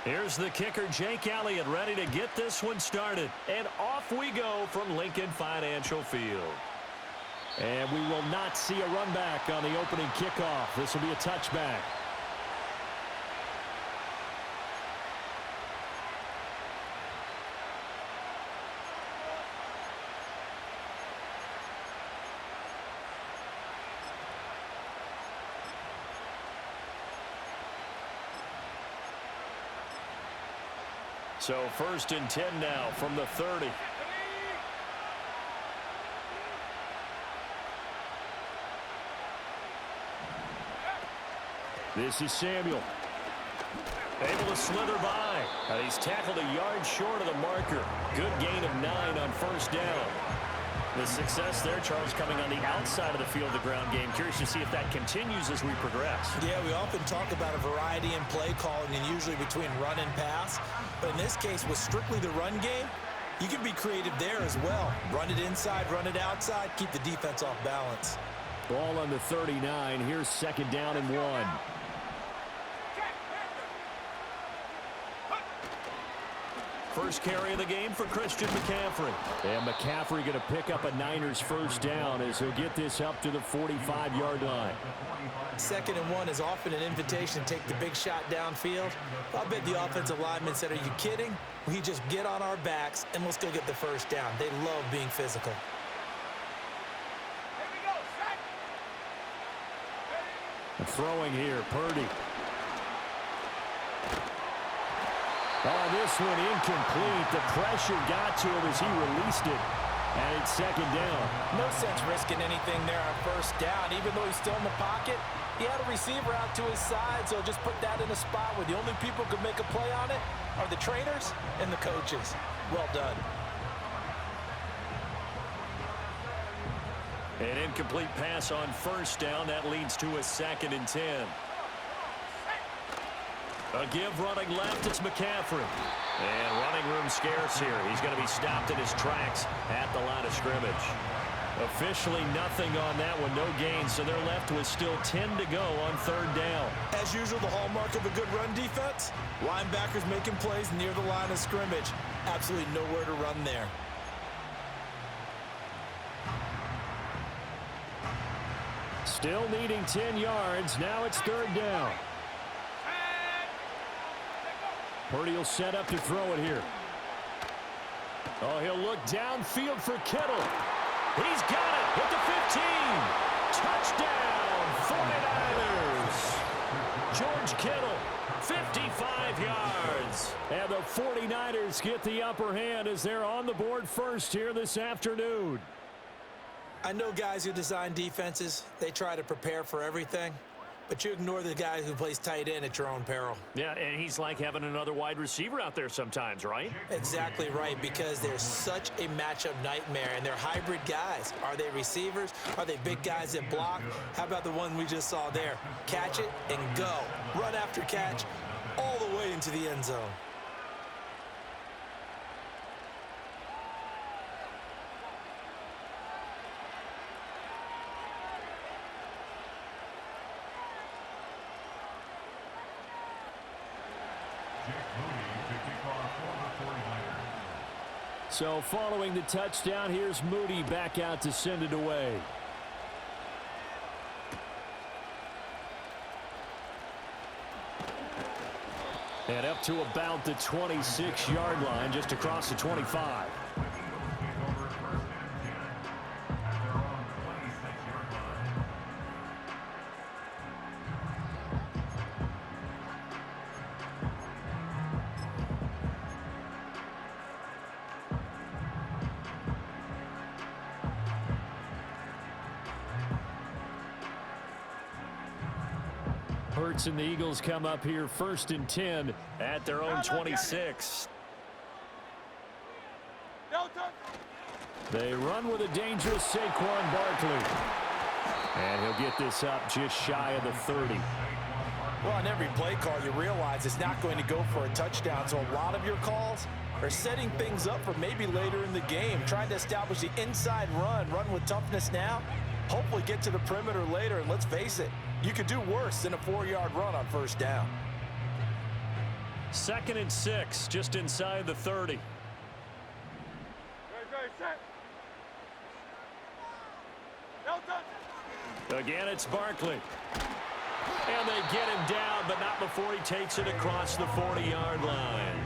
Here's the kicker, Jake Elliott, ready to get this one started. And off we go from Lincoln Financial Field. And we will not see a run back on the opening kickoff. This will be a touchback. So 1st and 10 now from the 30. This is Samuel. Able to slither by. And he's tackled a yard short of the marker. Good gain of 9 on 1st down. The success there, Charles, coming on the outside of the field, the ground game. Curious to see if that continues as we progress. Yeah, we often talk about a variety in play calling and usually between run and pass. But in this case, with strictly the run game, you can be creative there as well. Run it inside, run it outside, keep the defense off balance. Ball on the 39. Here's 2nd down and 1. First carry of the game for Christian McCaffrey. And McCaffrey going to pick up a Niners 1st down as he'll get this up to the 45-yard line. 2nd and 1 is often an invitation to take the big shot downfield. I bet the offensive lineman said, are you kidding? We just get on our backs and let's go get the 1st down. They love being physical. And throwing here, Purdy. Oh, this one incomplete. The pressure got to him as he released it. And it's 2nd down. No sense risking anything there on 1st down. Even though he's still in the pocket, he had a receiver out to his side, so just put that in a spot where the only people who can make a play on it are the trainers and the coaches. Well done. An incomplete pass on 1st down. That leads to a 2nd and 10. A give running left, it's McCaffrey. And running room scarce here. He's going to be stopped in his tracks at the line of scrimmage. Officially nothing on that one, no gain, so they're left with still 10 to go on 3rd down. As usual, the hallmark of a good run defense, linebackers making plays near the line of scrimmage. Absolutely nowhere to run there. Still needing 10 yards, now it's 3rd down. Purdy will set up to throw it here. Oh, he'll look downfield for Kittle. He's got it at the 15. Touchdown, 49ers. George Kittle, 55 yards. And the 49ers get the upper hand as they're on the board first here this afternoon. I know guys who design defenses, they try to prepare for everything. But you ignore the guy who plays tight end at your own peril. Yeah, and he's like having another wide receiver out there sometimes, right? Exactly right, because they're such a matchup nightmare, and they're hybrid guys. Are they receivers? Are they big guys that block? How about the one we just saw there? Catch it and go. Run after catch all the way into the end zone. So following the touchdown, here's Moody back out to send it away. And up to about the 26-yard line, just across the 25. Hurts and the Eagles come up here 1st and 10 at their own 26. They run with a dangerous Saquon Barkley. And he'll get this up just shy of the 30. Well, on every play call, you realize it's not going to go for a touchdown, so a lot of your calls are setting things up for maybe later in the game, trying to establish the inside run with toughness now, hopefully get to the perimeter later, and let's face it, you could do worse than a 4-yard run on 1st down. 2nd and 6, just inside the 30. Again, it's Barkley. And they get him down, but not before he takes it across the 40-yard line.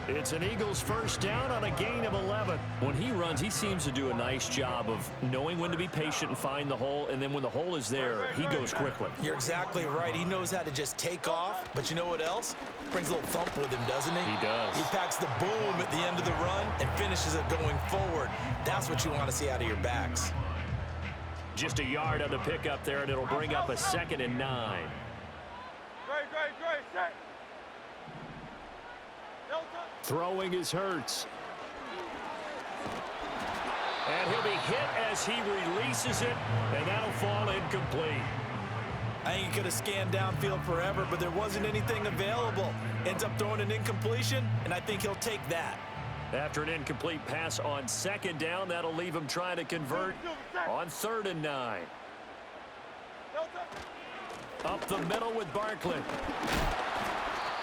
It's an Eagles first down on a gain of 11. When he runs, he seems to do a nice job of knowing when to be patient and find the hole, and then when the hole is there, he goes quickly. You're exactly right. He knows how to just take off, but you know what else? Brings a little thump with him, doesn't he? He does. He packs the boom at the end of the run and finishes it going forward. That's what you want to see out of your backs. Just a yard on the pickup there, and it'll bring up a 2nd and 9. Great, set. Throwing is Hurts. And he'll be hit as he releases it, and that'll fall incomplete. I think he could have scanned downfield forever, but there wasn't anything available. Ends up throwing an incompletion, and I think he'll take that. After an incomplete pass on 2nd down, that'll leave him trying to convert on 3rd and 9. Up the middle with Barkley.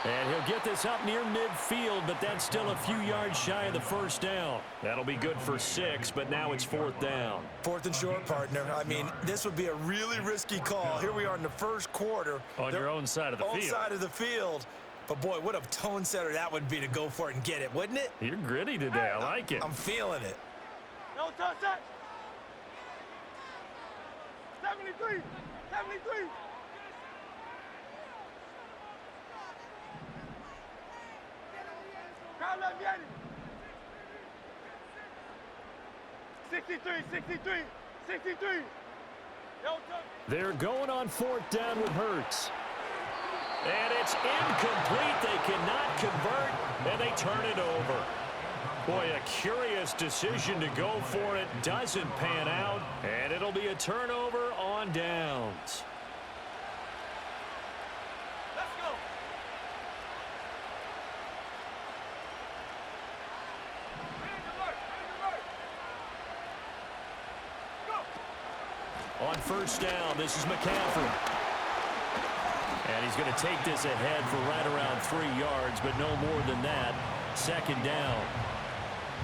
And he'll get this up near midfield, but that's still a few yards shy of the first down. That'll be good for 6, but now it's 4th down. 4th and short, partner. I mean, this would be a really risky call. Here we are in the first quarter. On your own side of the field. Own side of the field. But, boy, what a tone setter that would be to go for it and get it, wouldn't it? You're gritty today. I like it. I'm feeling it. No touch that. 73. Carla Vieri. 63. No touch. They're going on 4th down with Hurts. And it's incomplete. They cannot convert, and they turn it over. Boy, a curious decision to go for it. Doesn't pan out, and it'll be a turnover on downs. Let's go. Go. On 1st down, this is McCaffrey. And he's going to take this ahead for right around 3 yards, but no more than that. 2nd down.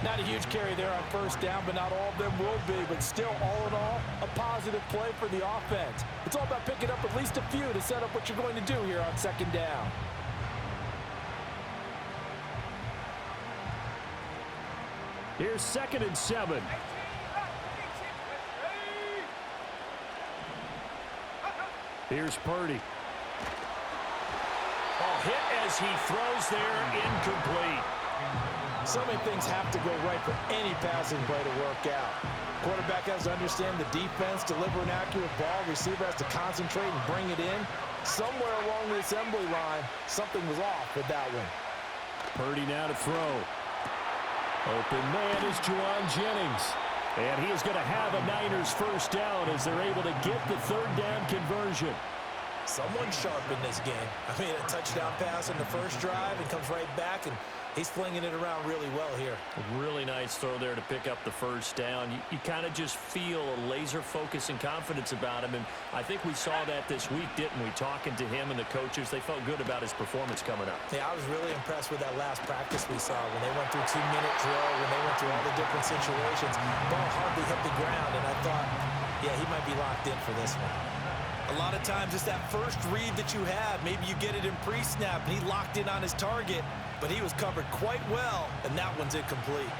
Not a huge carry there on 1st down, but not all of them will be. But still, all in all, a positive play for the offense. It's all about picking up at least a few to set up what you're going to do here on 2nd down. Here's 2nd and 7. Here's Purdy. Oh, hit as he throws there, incomplete. So many things have to go right for any passing play to work out. Quarterback has to understand the defense, deliver an accurate ball. Receiver has to concentrate and bring it in. Somewhere along the assembly line, something was off with that one. Purdy now to throw. Open man is Juwan Jennings. And he is going to have a Niners first down as they're able to get the 3rd down conversion. Someone sharp in this game. I mean, a touchdown pass in the first drive and comes right back, and he's flinging it around really well here. A really nice throw there to pick up the first down. You kind of just feel a laser focus and confidence about him, and I think we saw that this week, didn't we? Talking to him and the coaches, they felt good about his performance coming up. Yeah, I was really impressed with that last practice we saw when they went through 2-minute drill, when they went through all the different situations. Ball hardly hit the ground, and I thought, yeah, he might be locked in for this one. A lot of times it's that first read that you have. Maybe you get it in pre-snap, and he locked in on his target, but he was covered quite well, and that one's incomplete.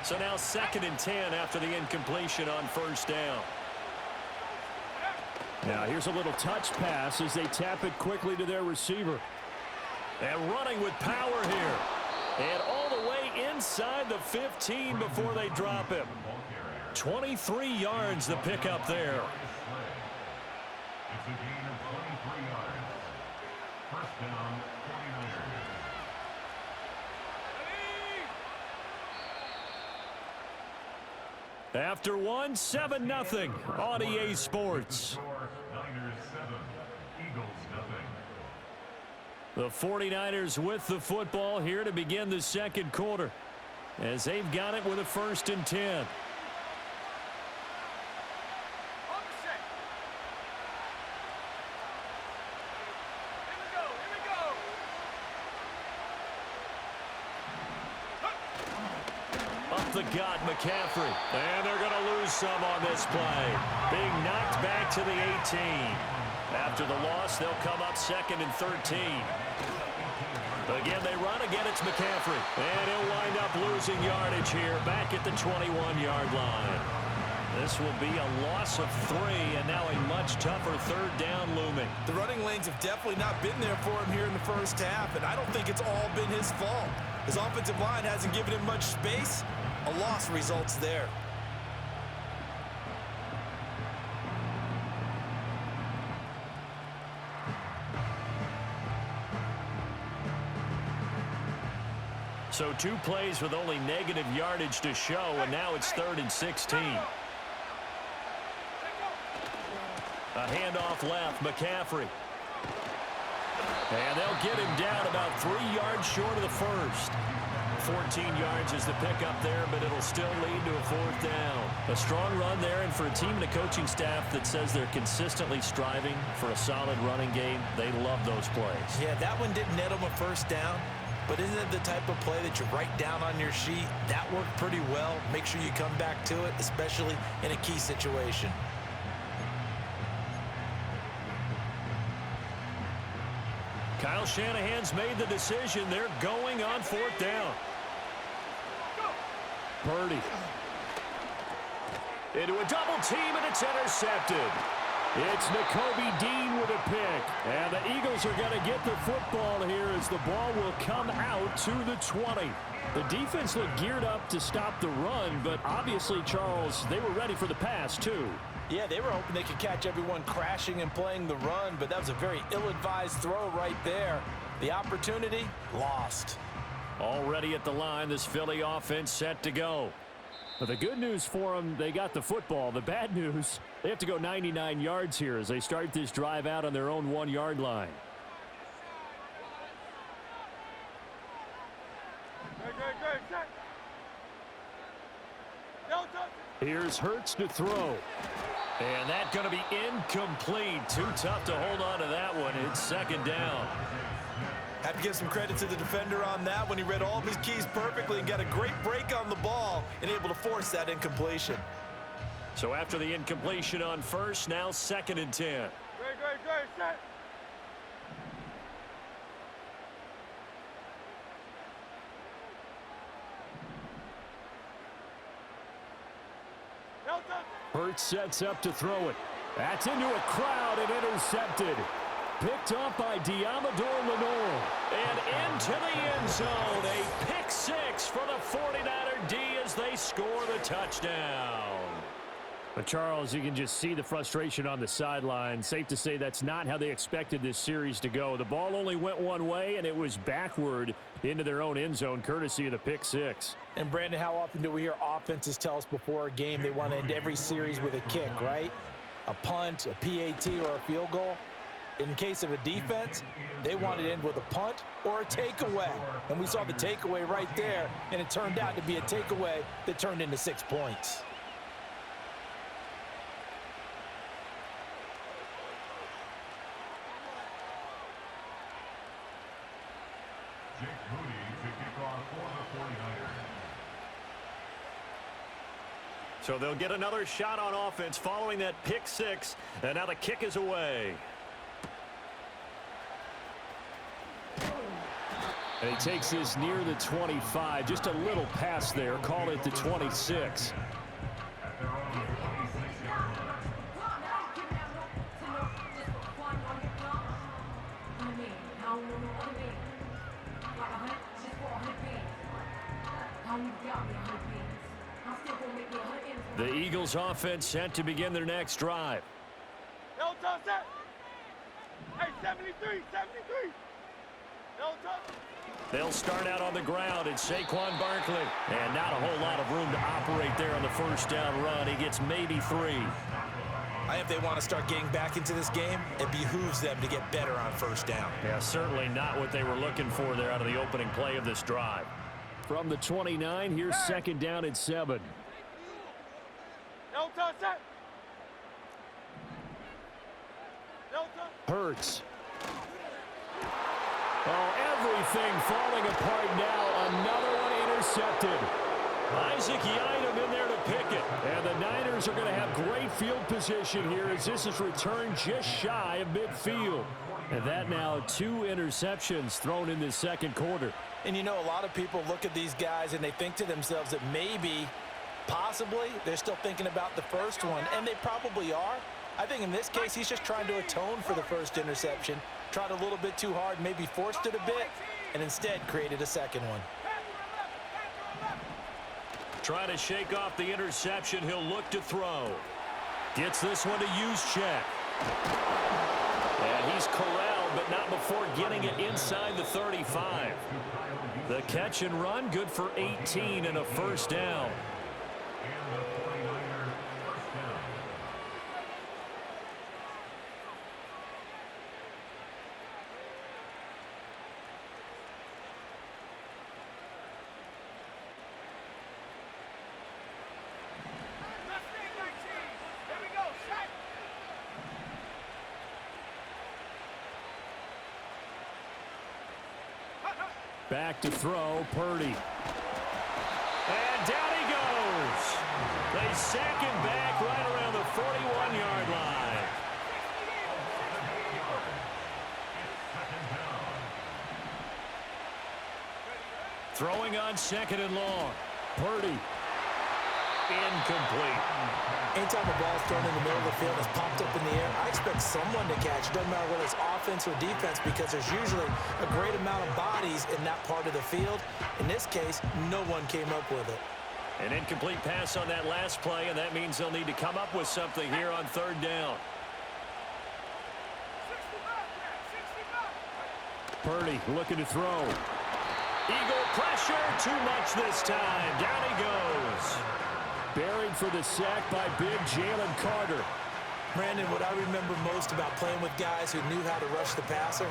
So now 2nd and 10 after the incompletion on 1st down. Now here's a little touch pass as they tap it quickly to their receiver. And running with power here. And all the way inside the 15 before they drop him. 23 yards the pickup there. It's a gain of 23 yards. First down, 49ers. After one, 7-0 on EA Sports. Niners 7, Eagles nothing. The 49ers with the football here to begin the 2nd quarter as they've got it with a 1st and 10. up the gut, McCaffrey. And they're going to lose some on this play. Being knocked back to the 18. After the loss, they'll come up 2nd and 13. Again, they run. Again, it's McCaffrey. And he'll wind up losing yardage here back at the 21-yard line. This will be a loss of 3, and now a much tougher 3rd down looming. The running lanes have definitely not been there for him here in the first half, and I don't think it's all been his fault. His offensive line hasn't given him much space. A loss results there. So 2 plays with only negative yardage to show, and now it's 3rd and 16. A handoff left, McCaffrey. And they'll get him down about 3 yards short of the first. 14 yards is the pickup there, but it'll still lead to a 4th down. A strong run there, and for a team and a coaching staff that says they're consistently striving for a solid running game, they love those plays. Yeah, that one didn't net him a 1st down, but isn't it the type of play that you write down on your sheet? That worked pretty well. Make sure you come back to it, especially in a key situation. Kyle Shanahan's made the decision. They're going on 4th down. Purdy. Into a double team, and it's intercepted. It's Nakobe Dean with a pick. And the Eagles are going to get the football here as the ball will come out to the 20. The defense looked geared up to stop the run, but obviously, Charles, they were ready for the pass, too. Yeah, they were hoping they could catch everyone crashing and playing the run, but that was a very ill-advised throw right there. The opportunity, lost. Already at the line, this Philly offense set to go. But the good news for them, they got the football. The bad news, they have to go 99 yards here as they start this drive out on their own 1-yard line. Good, set. Here's Hurts to throw. And that's going to be incomplete. Too tough to hold on to that one. It's 2nd down. Have to give some credit to the defender on that one. He read all of his keys perfectly and got a great break on the ball and able to force that incompletion. So after the incompletion on first, now 2nd and 10. Good, set. Hurts sets up to throw it. That's into a crowd and intercepted. Picked up by Diamador Lenore. And into the end zone. A pick 6 for the 49er D as they score the touchdown. But Charles, you can just see the frustration on the sideline. Safe to say that's not how they expected this series to go. The ball only went one way, and it was backward into their own end zone, courtesy of the pick 6. And Brandon, how often do we hear offenses tell us before a game they want to end every series with a kick, right? A punt, a PAT, or a field goal. In case of a defense, they want to end with a punt or a takeaway. And we saw the takeaway right there, and it turned out to be a takeaway that turned into 6 points. So they'll get another shot on offense following that pick 6, and now the kick is away. And he takes this near the 25, just a little pass there, call it the 26. The Eagles offense set to begin their next drive. Set. Hey, 73. They'll start out on the ground. It's Saquon Barkley. And not a whole lot of room to operate there on the first down run. He gets maybe 3. If they want to start getting back into this game, it behooves them to get better on first down. Yeah, certainly not what they were looking for there out of the opening play of this drive. From the 29, here's 2nd down and 7. Set. Hurts. Oh, everything falling apart now. Another one intercepted. Isaac Yiadom in there to pick it. And the Niners are going to have great field position here as this is returned just shy of midfield. And that now 2 interceptions thrown in the second quarter. And you know, a lot of people look at these guys and they think to themselves that maybe, possibly, they're still thinking about the first one. And they probably are. I think in this case, he's just trying to atone for the first interception. Tried a little bit too hard, maybe forced it a bit, and instead created a second one. Trying to shake off the interception. He'll look to throw. Gets this one to Juszczyk. And he's corralled, but not before getting it inside the 35. The catch and run, good for 18 and a first down. Back to throw, Purdy. And down he goes. They sack him back right around the 41-yard line. Throwing on second and long. Purdy. Incomplete. Anytime a ball is thrown in the middle of the field and is popped up in the air, I expect someone to catch. It doesn't matter whether it's offense or defense because there's usually a great amount of bodies in that part of the field. In this case, no one came up with it. An incomplete pass on that last play, and that means they'll need to come up with something here on third down. Purdy looking to throw. Eagle pressure, too much this time. Down he goes. Buried for the sack by big Jalen Carter. Brandon, what I remember most about playing with guys who knew how to rush the passer,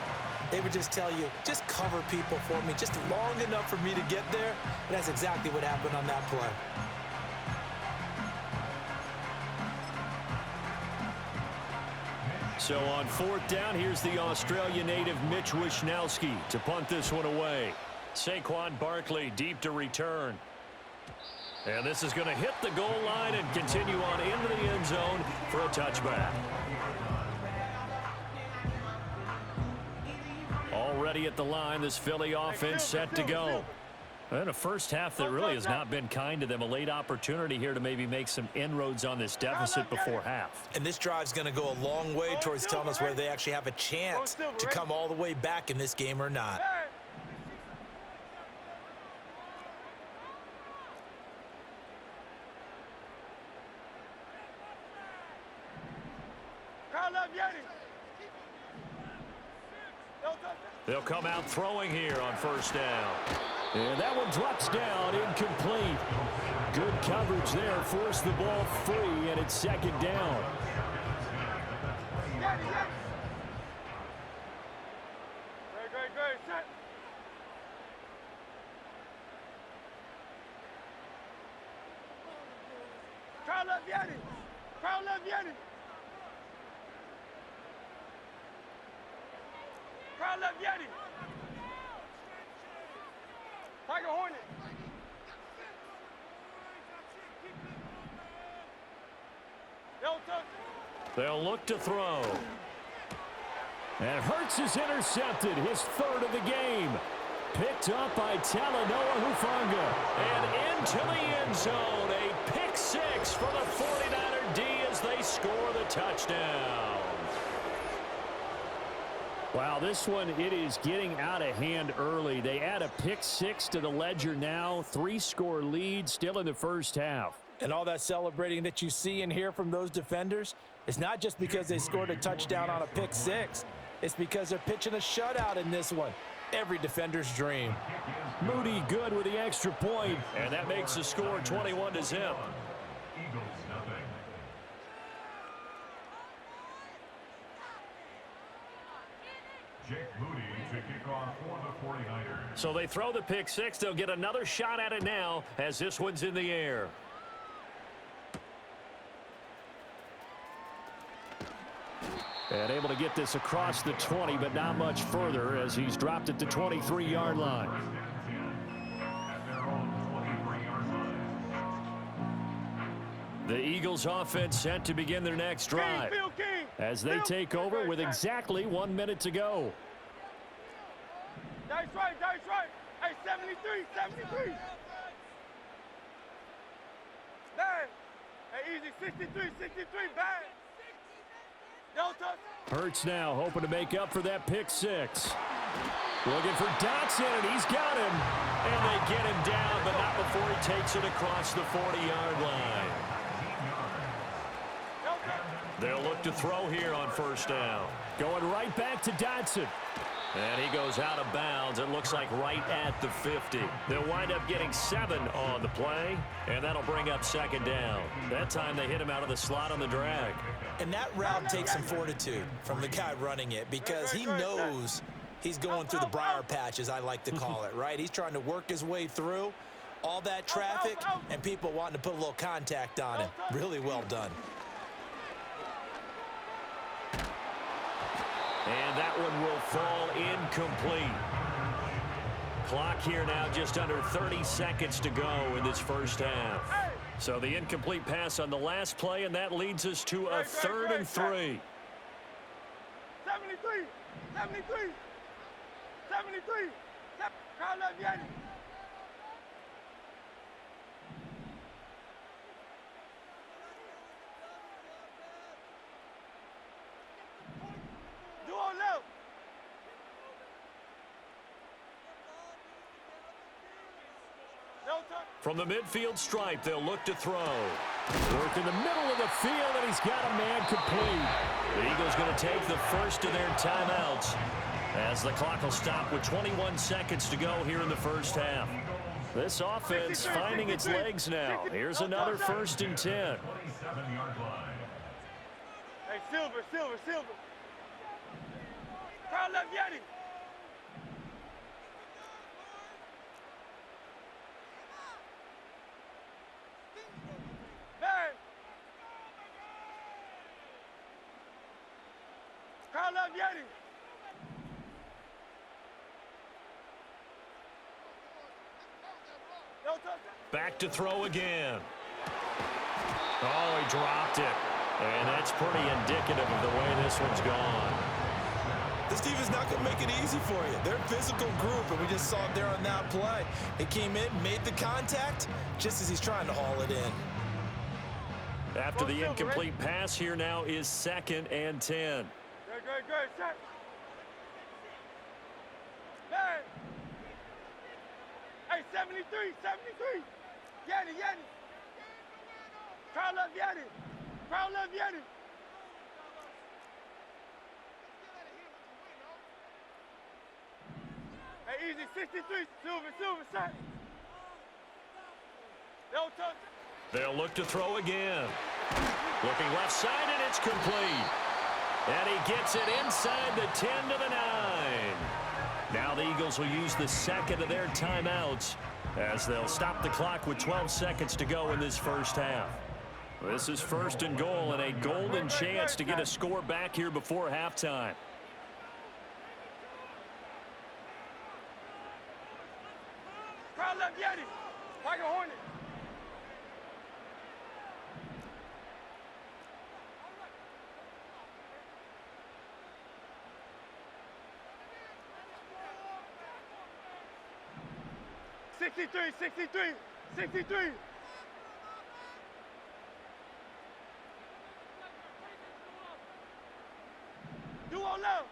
they would just tell you, just cover people for me, just long enough for me to get there. And that's exactly what happened on that play. So on fourth down, here's the Australia native Mitch Wishnowsky to punt this one away. Saquon Barkley deep to return. And this is going to hit the goal line and continue on into the end zone for a touchback. Already at the line, this Philly offense set to go. And a first half that really has not been kind to them. A late opportunity here to maybe make some inroads on this deficit before half. And this drive's going to go a long way towards telling us whether they actually have a chance to come all the way back in this game or not. They'll come out throwing here on first down. And that one drops down, incomplete. Good coverage there, forced the ball free, and it's second down. Great, set. Crowd left Yanni. Crowd left Yanni. Crowd left Yanni. Tiger Hornet. They'll look to throw. And Hurts is intercepted, his third of the game. Picked up by Talanoa Hufanga. And into the end zone, a pick six for the 49er D as they score the touchdown. Wow, this one, it is getting out of hand early. They add a pick six to the ledger now. 3-score lead still in the first half. And all that celebrating that you see and hear from those defenders is not just because they scored a touchdown on a pick six. It's because they're pitching a shutout in this one. Every defender's dream. Moody good with the extra point, and that makes the score 21-0. Eagles nothing. Jake Moody to kick off for the 49ers. So they throw the pick six. They'll get another shot at it now as this one's in the air. And able to get this across the 20, but not much further as he's dropped it to 23-yard line. At their own 23-yard line. The Eagles offense set to begin their next drive as they take over with exactly 1 minute to go. That's right, that's right. Hey, 73, 73. Bang. Hey, easy, 63, 63, bang. Don't touch. Hurts now, hoping to make up for that pick six. Looking for Dotson, and he's got him. And they get him down, but not before he takes it across the 40-yard line. They'll look to throw here on first down. Going right back to Dotson. And he goes out of bounds, it looks like right at the 50. They'll wind up getting 7 on the play, and that'll bring up second down. That time they hit him out of the slot on the drag. And that route takes some fortitude from the guy running it because he knows he's going through the briar patch, as I like to call it, right? He's trying to work his way through all that traffic and people wanting to put a little contact on him. Really well done. And that one will fall incomplete. Clock here now just under 30 seconds to go in this first half. So the incomplete pass on the last play, and that leads us to a 3rd and 3. 73, 73, 73. Crowd left Yanni. From the midfield stripe, they'll look to throw. Work in the middle of the field, and he's got a man complete. The Eagles going to take the first of their timeouts as the clock will stop with 21 seconds to go here in the first half. This offense finding its legs now. Here's another 1st and 10. Hey, Silver, Silver, Silver. Crowd left Yanni. Bang. Crowd left Yanni. Back to throw again. Oh, he dropped it. And that's pretty indicative of the way this one's gone. This defense not going to make it easy for you. They're a physical group, and we just saw it there on that play. He came in, made the contact, just as he's trying to haul it in. After the incomplete pass, here now is 2nd and 10. Good, set. Bang. Hey, 73, 73. Yanni, Yanni. Crowd left Yanni. Crowd left Yanni. Hey, easy, 63. Silver, set. No touch. They'll look to throw again. Looking left side, and it's complete. And he gets it inside the 10 to the 9. Now the Eagles will use the 2nd of their timeouts as they'll stop the clock with 12 seconds to go in this first half. This is 1st and goal, and a golden chance to get a score back here before halftime. Crowd left Yanni. Tiger Hornet. Sixty-three. Do all love.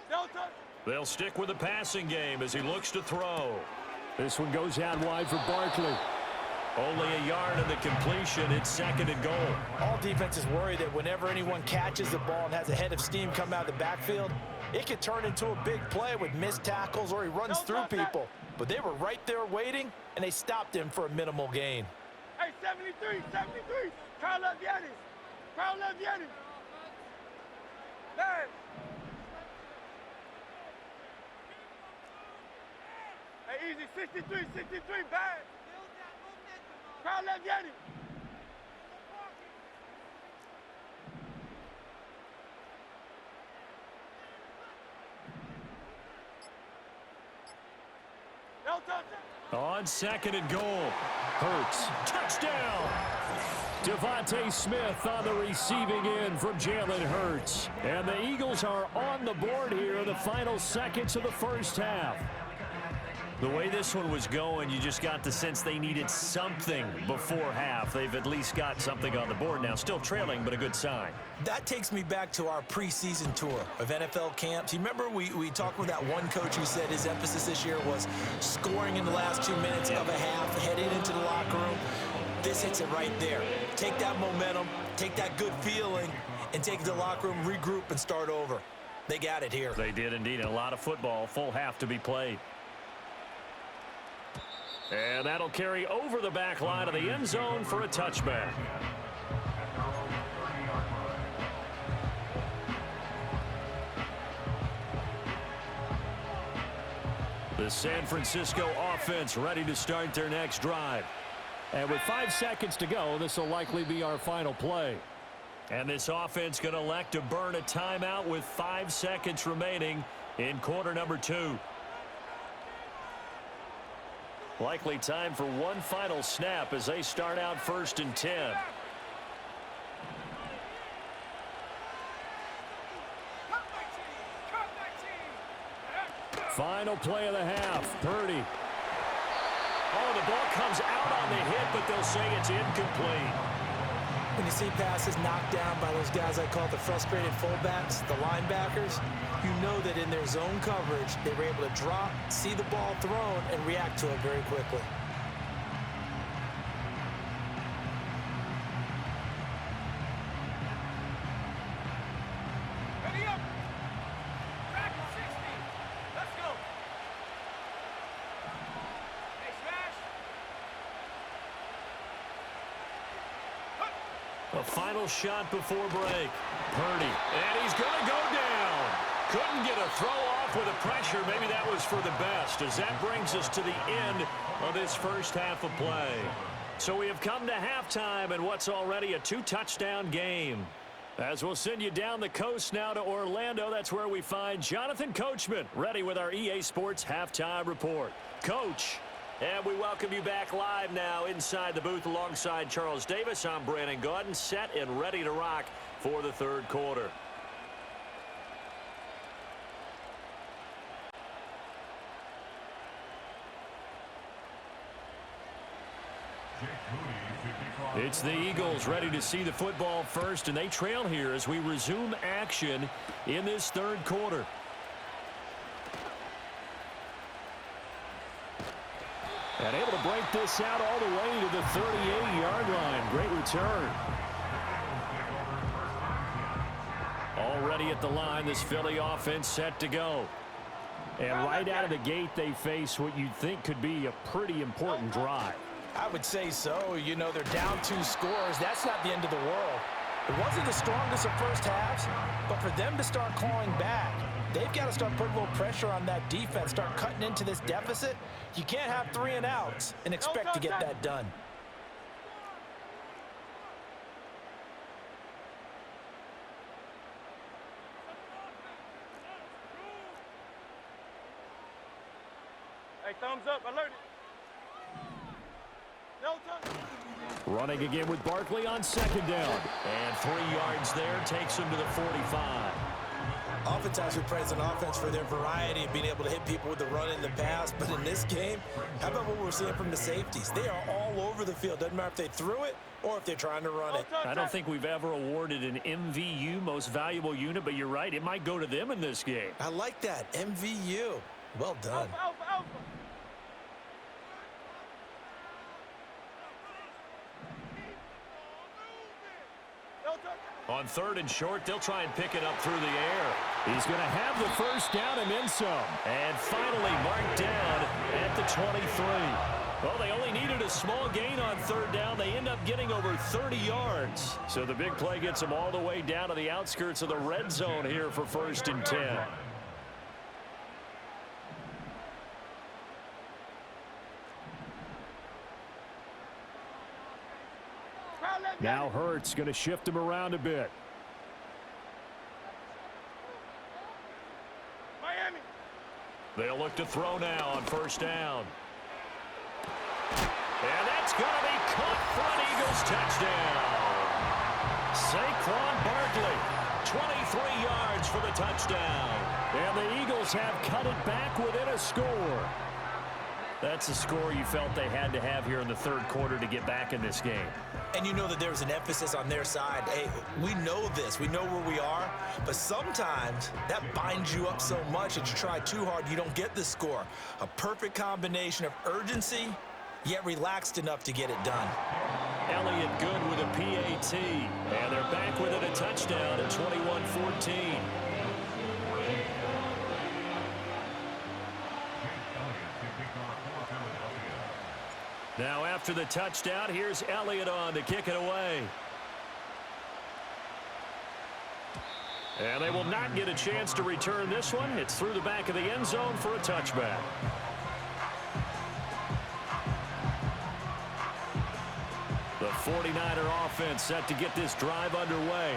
Don't touch. They'll stick with the passing game as he looks to throw. This one goes out wide for Barkley. Only a yard in the completion. It's 2nd and goal. All defenses worry that whenever anyone catches the ball and has a head of steam come out of the backfield, it could turn into a big play with missed tackles or he runs through people. But they were right there waiting, and they stopped him for a minimal gain. Hey, 73. Crowd left Yanni. Crowd left Yanni. Man. Hey, easy, 63, bad. Crowd left Yanni. No touch. On 2nd and goal. Hurts, touchdown! Devontae Smith on the receiving end from Jalen Hurts. And the Eagles are on the board here in the final seconds of the first half. The way this one was going, you just got the sense they needed something before half. They've at least got something on the board now. Still trailing, but a good sign. That takes me back to our preseason tour of NFL camps. You remember we talked with that one coach who said his emphasis this year was scoring in the last 2 minutes of a half, heading into the locker room. This hits it right there. Take that momentum, take that good feeling, and take it to the locker room, regroup, and start over. They got it here. They did indeed. A lot of football, full half to be played. And that'll carry over the back line of the end zone for a touchback. The San Francisco offense ready to start their next drive. And with 5 seconds to go, this will likely be our final play. And this offense going to elect to burn a timeout with 5 seconds remaining in quarter number 2. Likely time for one final snap as they start out 1st and 10. Final play of the half. Purdy. Oh, the ball comes out on the hit, but they'll say it's incomplete. When you see passes knocked down by those guys I call the frustrated fullbacks, the linebackers, you know that in their zone coverage, they were able to drop, see the ball thrown, and react to it very quickly. Ready up. Back to 60. Let's go. Hey, smash. A final shot before break. Purdy. And he's going to go down. Couldn't get a throw off with the pressure. Maybe that was for the best, as that brings us to the end of this first half of play. So we have come to halftime in what's already a 2-touchdown game. As we'll send you down the coast now to Orlando, that's where we find Jonathan Coachman ready with our EA Sports Halftime Report. Coach. And we welcome you back live now inside the booth alongside Charles Davis. I'm Brandon Gaudin, set and ready to rock for the third quarter. It's the Eagles ready to see the football first, and they trail here as we resume action in this third quarter. And able to break this out all the way to the 38-yard line. Great return. Already at the line, this Philly offense set to go. And right out of the gate, they face what you'd think could be a pretty important drive. I would say so. You know, they're down 2 scores. That's not the end of the world. It wasn't the strongest of first halves, but for them to start clawing back, they've got to start putting a little pressure on that defense, start cutting into this deficit. You can't have 3 and outs and expect to get that done. Hey, thumbs up, alert it. No touch. Running again with Barkley on second down. And 3 yards there takes him to the 45. Oftentimes we praise an offense for their variety of being able to hit people with the run and the pass, but in this game, how about what we're seeing from the safeties? They are all over the field. Doesn't matter if they threw it or if they're trying to run it. I don't think we've ever awarded an MVU, most valuable unit, but you're right, it might go to them in this game. I like that, MVU. Well done. Alpha, alpha, alpha. No touch. On 3rd and short, they'll try and pick it up through the air. He's going to have the first down and then some. And finally marked down at the 23. Well, they only needed a small gain on 3rd down. They end up getting over 30 yards. So the big play gets them all the way down to the outskirts of the red zone here for 1st and 10. Now Hurts going to shift him around a bit. Miami. They'll look to throw now on 1st down. And that's going to be caught for an Eagles touchdown. Saquon Barkley, 23 yards for the touchdown. And the Eagles have cut it back within a score. That's a score you felt they had to have here in the third quarter to get back in this game. And you know that there's an emphasis on their side. Hey, we know this. We know where we are. But sometimes that binds you up so much that you try too hard, you don't get the score. A perfect combination of urgency, yet relaxed enough to get it done. Elliott good with a PAT. And they're back within a touchdown at 21-14. Now after the touchdown, here's Elliott on to kick it away. And they will not get a chance to return this one. It's through the back of the end zone for a touchback. The 49er offense set to get this drive underway.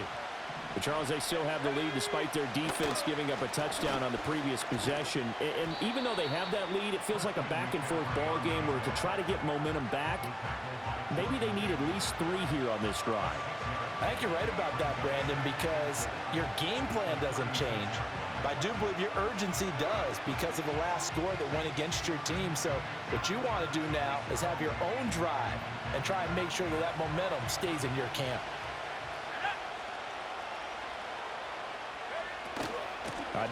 But Charles, they still have the lead despite their defense giving up a touchdown on the previous possession. And even though they have that lead, it feels like a back-and-forth ball game where to try to get momentum back, maybe they need at least 3 here on this drive. I think you're right about that, Brandon, because your game plan doesn't change. But I do believe your urgency does because of the last score that went against your team. So what you want to do now is have your own drive and try and make sure that that momentum stays in your camp.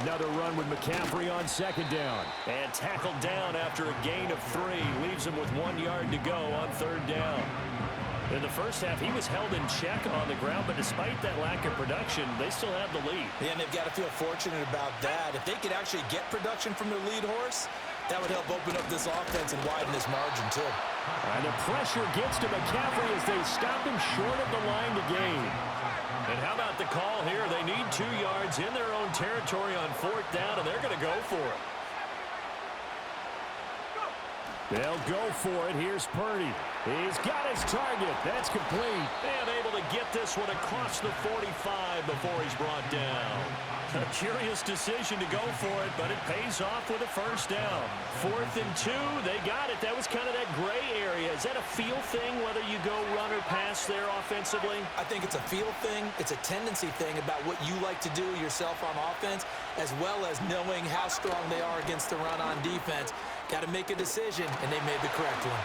Another run with McCaffrey on second down. And tackled down after a gain of 3. Leaves him with 1 yard to go on third down. In the first half, he was held in check on the ground, but despite that lack of production, they still have the lead. Yeah, and they've got to feel fortunate about that. If they could actually get production from their lead horse, that would help open up this offense and widen this margin, too. And the pressure gets to McCaffrey as they stop him short of the line to gain. And how about the call here? They need 2 yards in their own territory on fourth down, and they're going to go for it. They'll go for it. Here's Purdy. He's got his target. That's complete. And able to get this one across the 45 before he's brought down. A curious decision to go for it, but it pays off with a first down. 4th and 2, they got it. That was kind of that gray area. Is that a feel thing, whether you go run or pass there offensively? I think it's a feel thing. It's a tendency thing about what you like to do yourself on offense, as well as knowing how strong they are against the run on defense. Got to make a decision, and they made the correct one.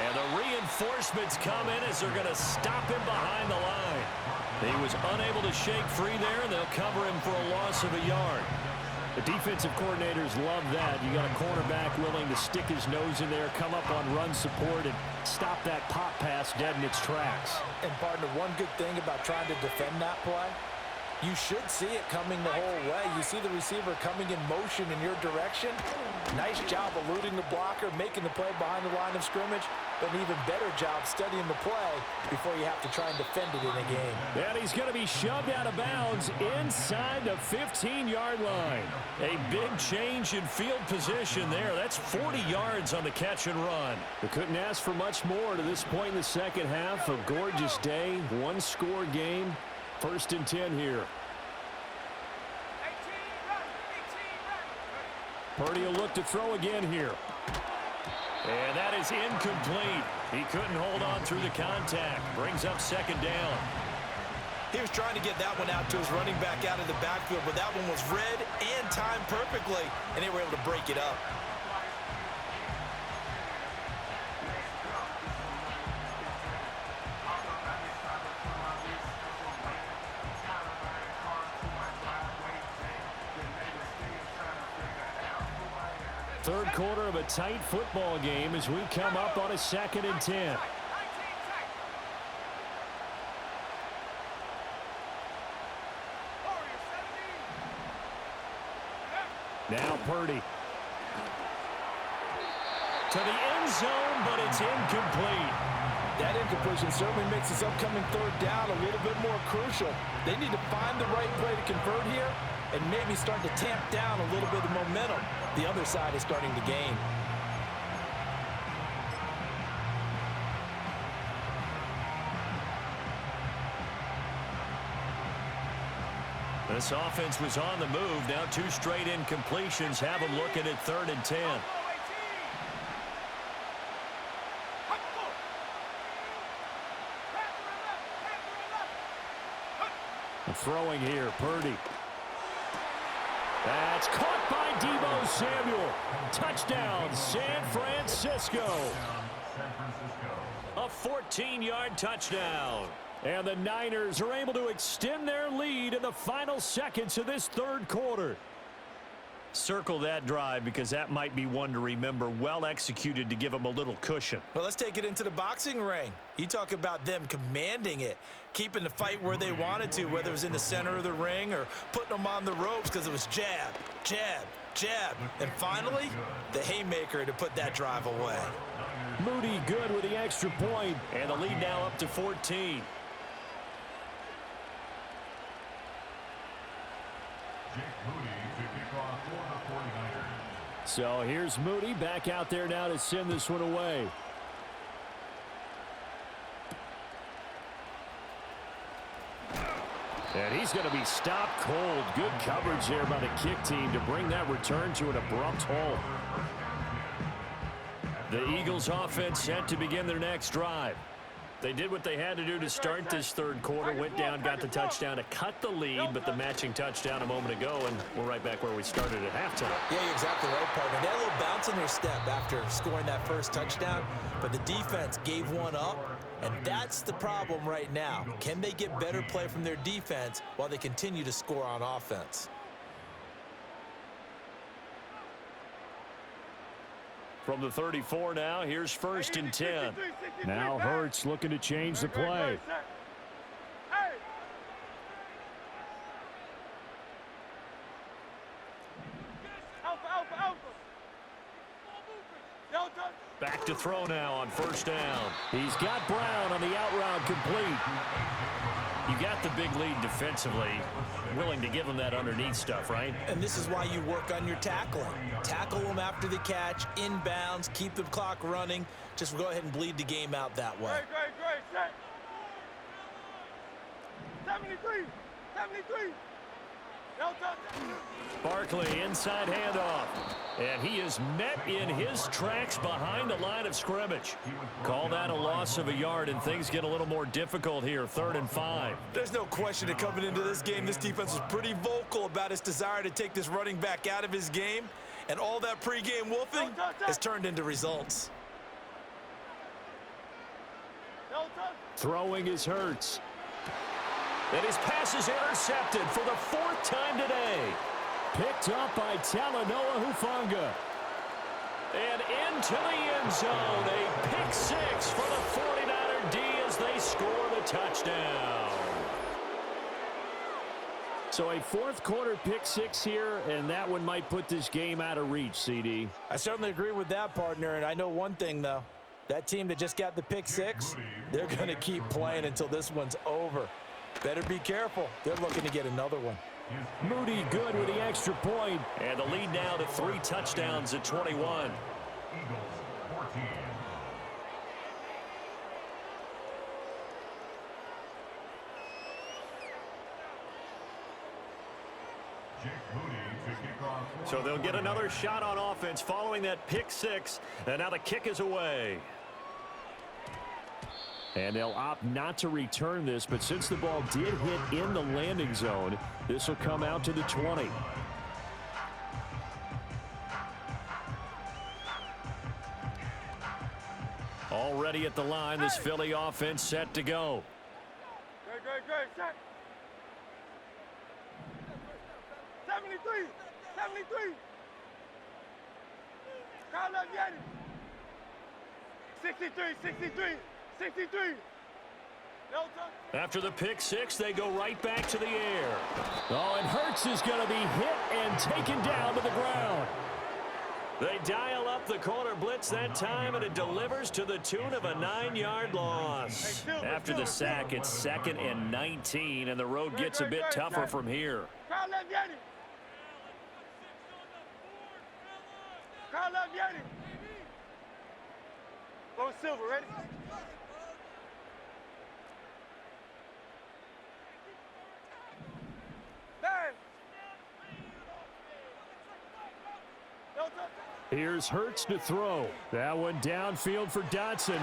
And the reinforcements come in as they're going to stop him behind the line. He was unable to shake free there, and they'll cover him for a loss of a yard. The defensive coordinators love that. You got a cornerback willing to stick his nose in there, come up on run support, and stop that pop pass dead in its tracks. And, partner, one good thing about trying to defend that play, you should see it coming the whole way. You see the receiver coming in motion in your direction. Nice job eluding the blocker, making the play behind the line of scrimmage, but an even better job studying the play before you have to try and defend it in a game. And he's going to be shoved out of bounds inside the 15-yard line. A big change in field position there. That's 40 yards on the catch and run. They couldn't ask for much more to this point in the second half. A gorgeous day, one-score game. 1st and 10 here. Purdy will look to throw again here. And that is incomplete. He couldn't hold on through the contact. Brings up second down. He was trying to get that one out to his running back out of the backfield, but that one was read and timed perfectly, and they were able to break it up. Third quarter of a tight football game as we come up on a 2nd and 10. Now Purdy. To the end zone, but it's incomplete. That incompletion certainly makes this upcoming third down a little bit more crucial. They need to find the right play to convert here and maybe start to tamp down a little bit of momentum. The other side is starting to gain. This offense was on the move. Now 2 straight incompletions have them looking at 3rd and 10. throwing here. Purdy. That's caught by Deebo Samuel. Touchdown, San Francisco. A 14-yard touchdown. And the Niners are able to extend their lead in the final seconds of this third quarter. Circle that drive because that might be one to remember. Well executed to give them a little cushion. Well, let's take it into the boxing ring. You talk about them commanding it, keeping the fight where they wanted to, whether it was in the center of the ring or putting them on the ropes because it was jab, jab, jab. And finally, the haymaker to put that drive away. Moody good with the extra point. And the lead now up to 14. So here's Moody back out there now to send this one away. And he's going to be stopped cold. Good coverage there by the kick team to bring that return to an abrupt halt. The Eagles offense set to begin their next drive. They did what they had to do to start this third quarter. Went down, got the touchdown to cut the lead, but the matching touchdown a moment ago, and we're right back where we started at halftime. Yeah, you're exactly right, partner. They had a little bounce in their step after scoring that first touchdown, but the defense gave one up, and that's the problem right now. Can they get better play from their defense while they continue to score on offense? From the 34 now, here's 1st and 10. Now Hurts looking to change the play. Back to throw now on 1st down. He's got Brown on the out route complete. You got the big lead defensively. Willing to give them that underneath stuff, right? And this is why you work on your tackling. Tackle them after the catch, inbounds, keep the clock running. Just go ahead and bleed the game out that way. Great, set. 73. No touchdown. Barkley inside handoff. And he is met in his tracks behind the line of scrimmage. Call that a loss of a yard, and things get a little more difficult here. 3rd and 5. There's no question that coming into this game, this defense was pretty vocal about its desire to take this running back out of his game. And all that pregame wolfing has turned into results. Throwing is Hurts. And his pass is intercepted for the 4th time today. Picked up by Talanoa Hufanga. And into the end zone. A pick 6 for the 49er D as they score the touchdown. So a 4th quarter pick 6 here, and that one might put this game out of reach, CD. I certainly agree with that, partner. And I know one thing, though. That team that just got the pick 6, they're going to keep playing until this one's over. Better be careful. They're looking to get another one. Moody good with the extra point. And the lead now to 3 touchdowns at 21. Eagles 14. So they'll get another shot on offense following that pick 6. And now the kick is away. And they'll opt not to return this, but since the ball did hit in the landing zone, this will come out to the 20. Already at the line, this Philly offense set to go. Great, set. 73. Carl Vianney. 63. No touch. After the pick 6, they go right back to the air. Oh, and Hurts is going to be hit and taken down to the ground. They dial up the corner blitz that time, and it delivers to the tune of a 9-yard loss. After the sack, it's 2nd and 19, and the road gets a bit tougher from here. Carl Vianney. Go Silver, ready? Bang! No touch. Here's Hurts to throw. That one downfield for Dotson.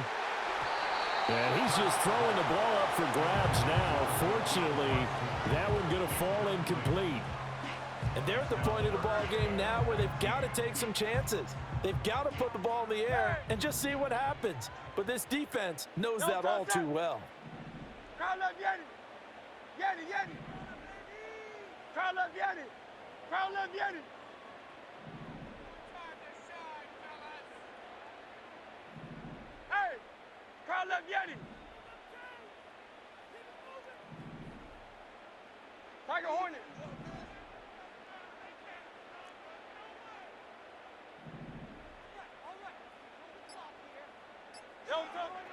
And he's just throwing the ball up for grabs now. Fortunately, that one going to fall incomplete. And they're at the point of the ball game now where they've got to take some chances. They've got to put the ball in the air and just see what happens. But this defense knows that all too well. Crowd love Yanni. Yanni, Yanni. Crowd love Yanni. Crowd love Yanni. Hey, crowd love Yanni. Tiger Hornet.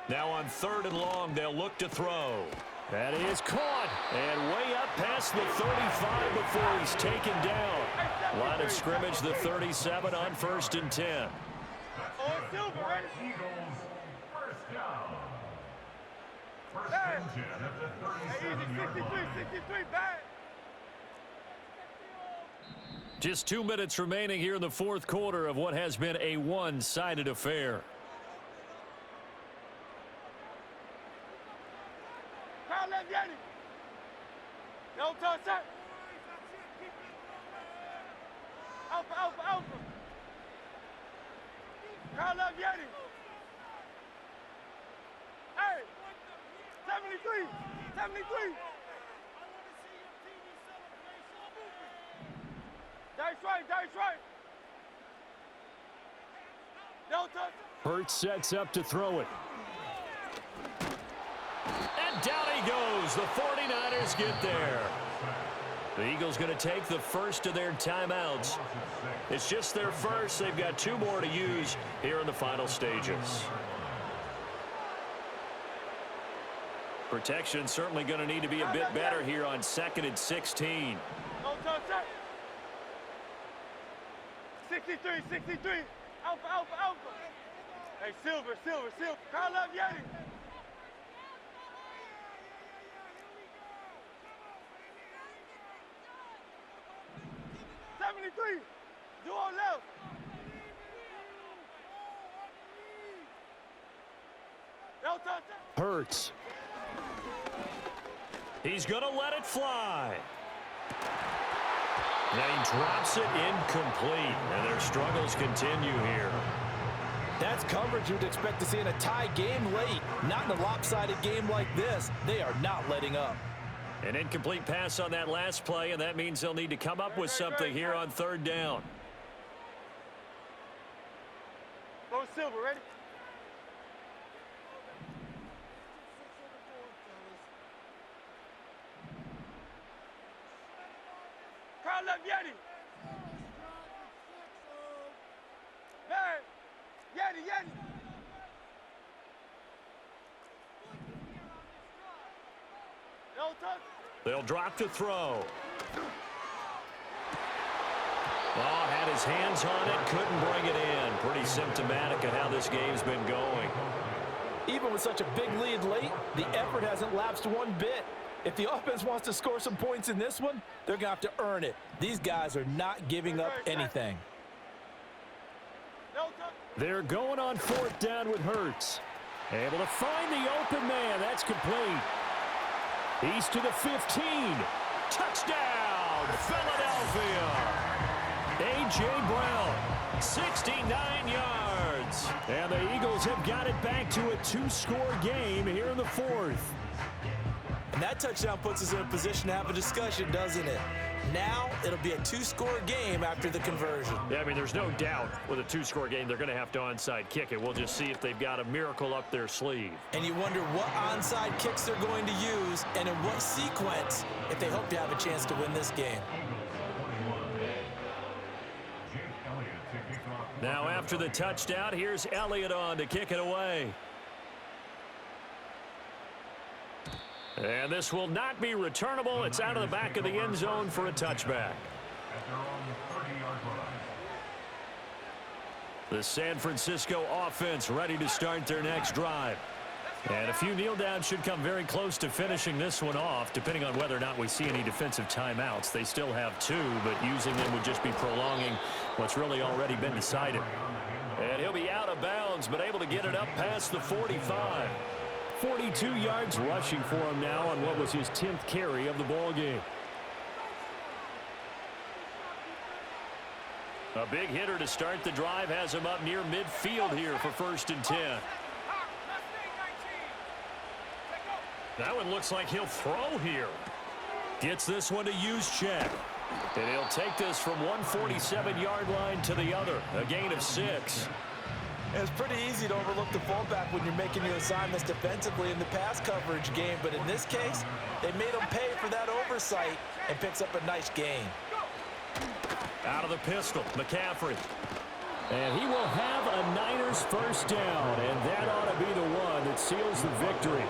Now on 3rd and long, they'll look to throw. That is caught. And way up past the 35 before he's taken down. Line of scrimmage, the 37 on 1st and 10. Oh, Silver, ready? Eagles, first down. First and 10 at the 37-yard line. 63, back. Just 2 minutes remaining here in the 4th quarter of what has been a one-sided affair. Crowd left Yanni. No touch that. Alpha, alpha, alpha. Crowd left Yanni. Hey, 73, 73. Dice right. No touch. Hurts sets up to throw it. And down he goes. The 49ers get there. The Eagles going to take the first of their timeouts. It's just their first. They've got 2 more to use here in the final stages. Protection certainly going to need to be a bit better here on 2nd and 16. No touch that. 63. Alpha. Hey, Silver. Crowd love Yanni. Duo left. No touch. Hurts. He's going to let it fly. And he drops it incomplete. And their struggles continue here. That's coverage you'd expect to see in a tie game late. Not in a lopsided game like this. They are not letting up. An incomplete pass on that last play, and that means they'll need to come up with something here on 3rd down. Go Silver, ready? Crowd left Yanni. Hey, Yanni. No touch. They'll drop to throw. Oh, had his hands on it, couldn't bring it in. Pretty symptomatic of how this game's been going. Even with such a big lead late, the effort hasn't lapsed one bit. If the offense wants to score some points in this one, they're going to have to earn it. These guys are not giving up anything. They're going on 4th down with Hurts. Able to find the open man. That's complete. He's to the 15. Touchdown, Philadelphia. A.J. Brown, 69 yards. And the Eagles have got it back to a 2-score game here in the 4th. And that touchdown puts us in a position to have a discussion, doesn't it? Now it'll be a 2-score game after the conversion. Yeah, I mean, there's no doubt with a 2-score game, they're going to have to onside kick it. We'll just see if they've got a miracle up their sleeve. And you wonder what onside kicks they're going to use and in what sequence if they hope to have a chance to win this game. Now after the touchdown, here's Elliott on to kick it away. And this will not be returnable. It's out of the back of the end zone for a touchback. The San Francisco offense ready to start their next drive. And a few kneel downs should come very close to finishing this one off, depending on whether or not we see any defensive timeouts. They still have 2, but using them would just be prolonging what's really already been decided. And he'll be out of bounds, but able to get it up past the 45. 42 yards rushing for him now on what was his 10th carry of the ball game. A big hitter to start the drive has him up near midfield here for 1st and 10. That one looks like he'll throw here. Gets this one to use check. And he'll take this from 147-yard line to the other. A gain of 6. It's pretty easy to overlook the fullback when you're making your assignments defensively in the pass coverage game. But in this case, they made him pay for that oversight and picks up a nice gain. Out of the pistol, McCaffrey. And he will have a Niners first down, and that ought to be the one that seals the victory.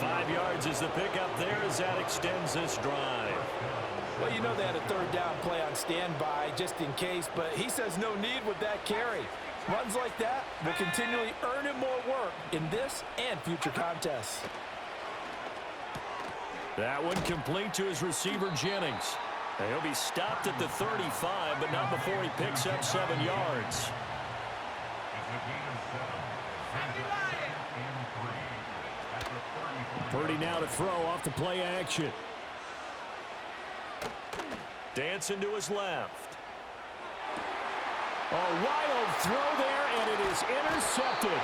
5 yards is the pickup there as that extends this drive. Well, you know they had a 3rd down play on standby just in case, but he says no need with that carry. Runs like that will continually earn him more work in this and future contests. That one complete to his receiver, Jennings. And he'll be stopped at the 35, but not before he picks up 7 yards. 30 now to throw off the play action. Dancing to his left. A wild throw there, and it is intercepted.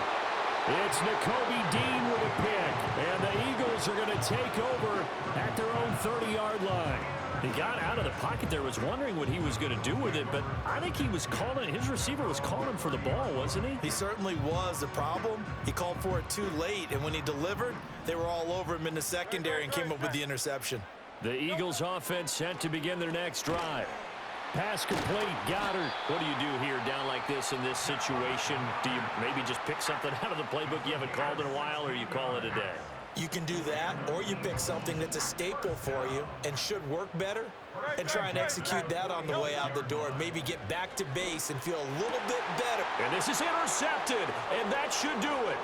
It's Nakobe Dean with a pick, and the Eagles are going to take over at their own 30-yard line. He got out of the pocket there, was wondering what he was going to do with it, but I think he was calling, his receiver was calling for the ball, wasn't he? He certainly was. The problem, he called for it too late, and when he delivered, they were all over him in the secondary and came up with the interception. The Eagles offense set to begin their next drive. Pass complete, Goddard. What do you do here down like this in this situation? Do you maybe just pick something out of the playbook you haven't called in a while, or you call it a day? You can do that, or you pick something that's a staple for you and should work better and try and execute that on the way out the door and maybe get back to base and feel a little bit better. And this is intercepted, and that should do it.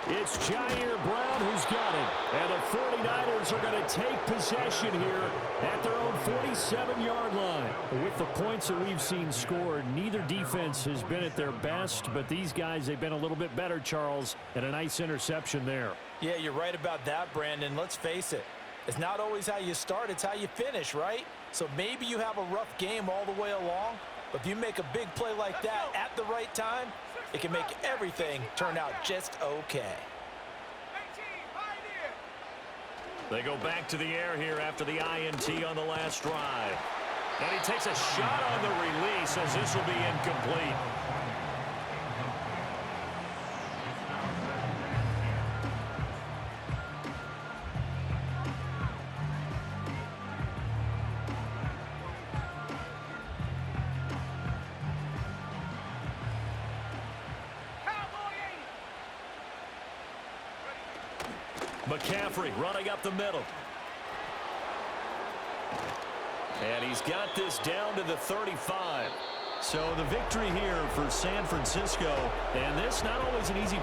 It's Jair Brown who's got it. And the 49ers are going to take possession here at their own 47-yard line. With the points that we've seen scored, neither defense has been at their best, but these guys, they've been a little bit better, Charles, and a nice interception there. Yeah, you're right about that, Brandon. Let's face it. It's not always how you start, it's how you finish, right? So maybe you have a rough game all the way along, but if you make a big play like that at the right time, it can make everything turn out just okay. They go back to the air here after the INT on the last drive. And he takes a shot on the release as this will be incomplete. McCaffrey running up the middle. And he's got this down to the 35. So the victory here for San Francisco. And this not always an easy